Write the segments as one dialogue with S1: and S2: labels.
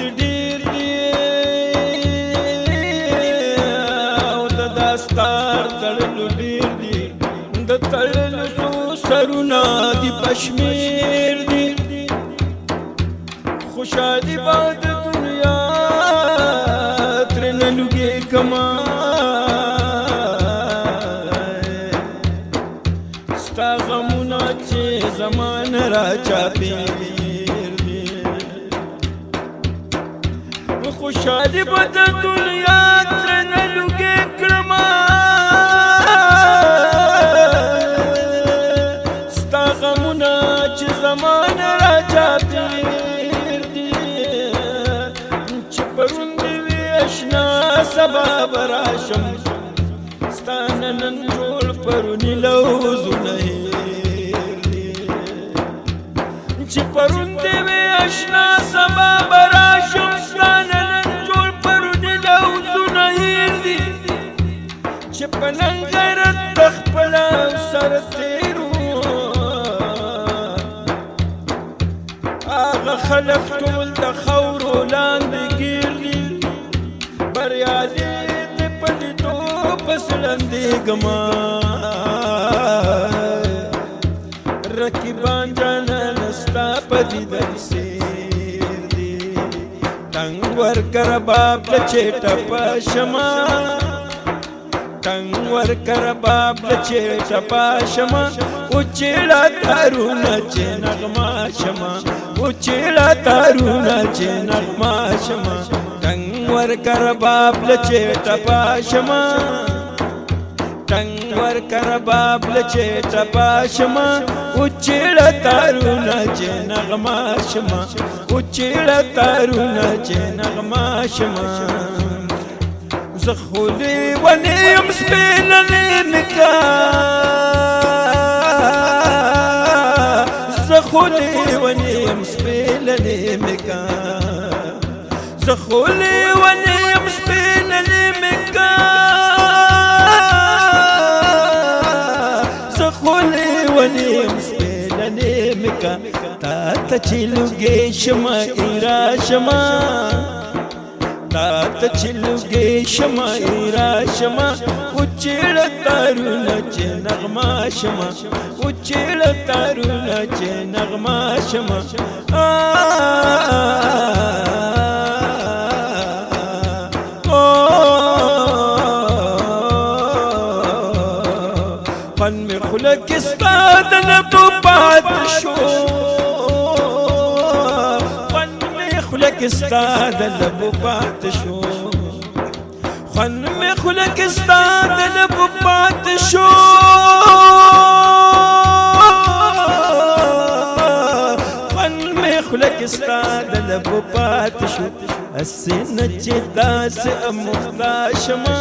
S1: دې ډېر دي او د داستار تړلو ډېر دي د تړلو څو سرونه دي پشمیر دي خوشحالي به د دنیا ترنه لوګې کما ستا غمونه چې زمانه را چاپېر دي خوشحالي به د دنیا ترنه لوګې کړمه ستا غمونه چې زمانه را چاپېر دي چې پرون دې وي اشنا سبا به راشم ستا نه نن جوړ پروني لوظونه هېر دي چې پرون دې وي اشنا سبا به راشم ستا نه نن جوړ پروني لوظونه هېر دي چې په نن غیرت د خپل سر تېرو هغه خلق ټول د خاورو لاندې ګیر دي بریالي دې په لیدو پسې لندېږمه رقیبان جانانه ستا په دیدن سیر دي ټنګ ورکه رباب له چېټه په شمه ټنګ ورکه رباب له چېټه په شمه وچېړه تارونه چې نغمه شمه وچېړه تارونه چې نغمه شمه ټنګ ورکه رباب له چېټه په شمه ټنګ ورکه رباب له چېټه په شمه وچېړه تارونه چې نغمه شمه وچېړه تارونه چې نغمه شمه زه خو لیونی یم سپینلې مې کا زه خو لیونی یم سپینلې مې کا زه خو لیونی یم سپینلې مې کا زه خو لیونی یم سپینلې مې کا تا ته چې لوګې شمه ایرا شمه تا ته چې لوګې شمه ایرا شمه وچېړه تارونه چې نغمه شمه وچېړه تارونه چې نغمه شمه خوند مې خوله کې ستا د لبو پاتې شو خوله کې ستا د لبو پاتې شو خوند مې خوله کې ستا د لبو پاتې شو خوند مې خوله کې ستا د لبو پاتې شو هسې نه چې داسې اموخته شمه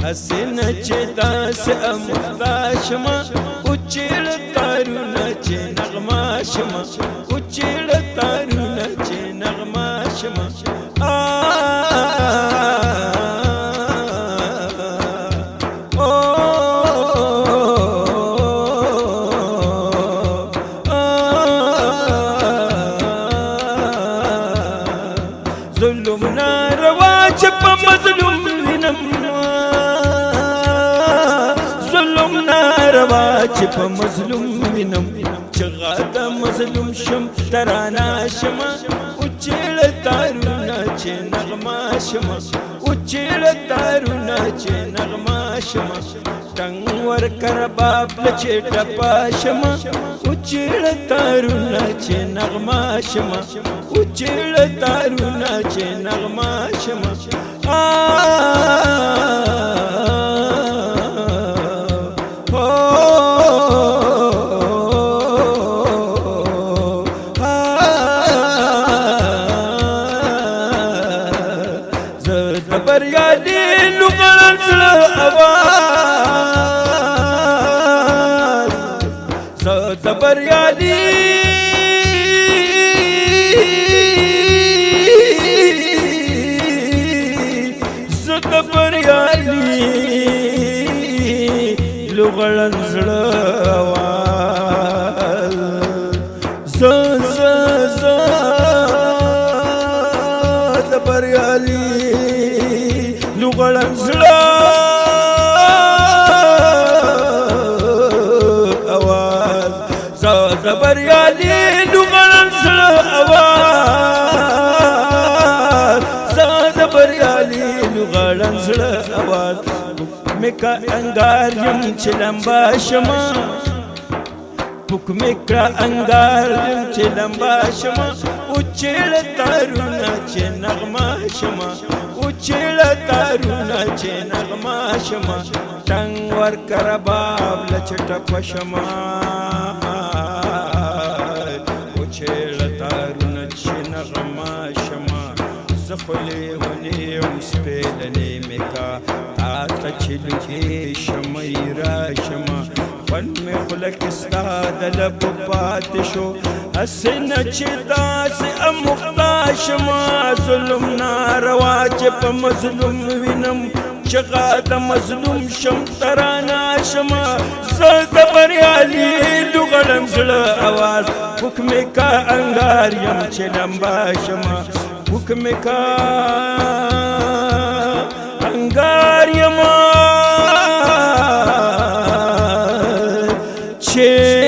S1: هسې نه چې داسې اموخته شمه وچېړه تارونه چې نغمه شمه وچېړه تارونه چې نغمه شمه ظلم ناروا چې په مظلوم وینم ظلم ناروا چې په مظلوم وینم چې غاده مظلوم شم ترانه شمه وچېړه تارونه چې نغمه شمه وچېړه تارونه چې نغمه شمه ټنګ ورکه رباب له چېټه په شمه وچېړه تارونه چې نغمه شمه وچېړه تارونه چې نغمه شمه بریالي لوګړن زړه اواز زه د بریالي زه د بریالي لوګړن زړه اواز زه بریالي لغړن زړه اواز زه د بریالي لغړن زړه اواز زه د بریالي لغړن زړه اواز مکا انګار یم چې لمبا شمه پکمکړه انګار یم چې لمبا شمه اوچېړه تارونه چې نغمه شمه اوچېړه تارونه چې نغمه شمه ټنګ ورکه رباب له چې ټپه شمه اوچېړه تارونه چې نغمه شمه زه خو لیونی یم سپېلنې مې کا تا ته چې لږې شمه را شمه خوند مې خوله کې ستا د لبو پاتې شو هسې نه چې داسې اموخته شمه ظلم ناروا چې په مظلوم وینم چغه د مظلوم شم ترانه شمه زه د بریالي لغړم زړه اواز حکم کا انګار یم چې لمبا شمه حکم کا انګار یم چې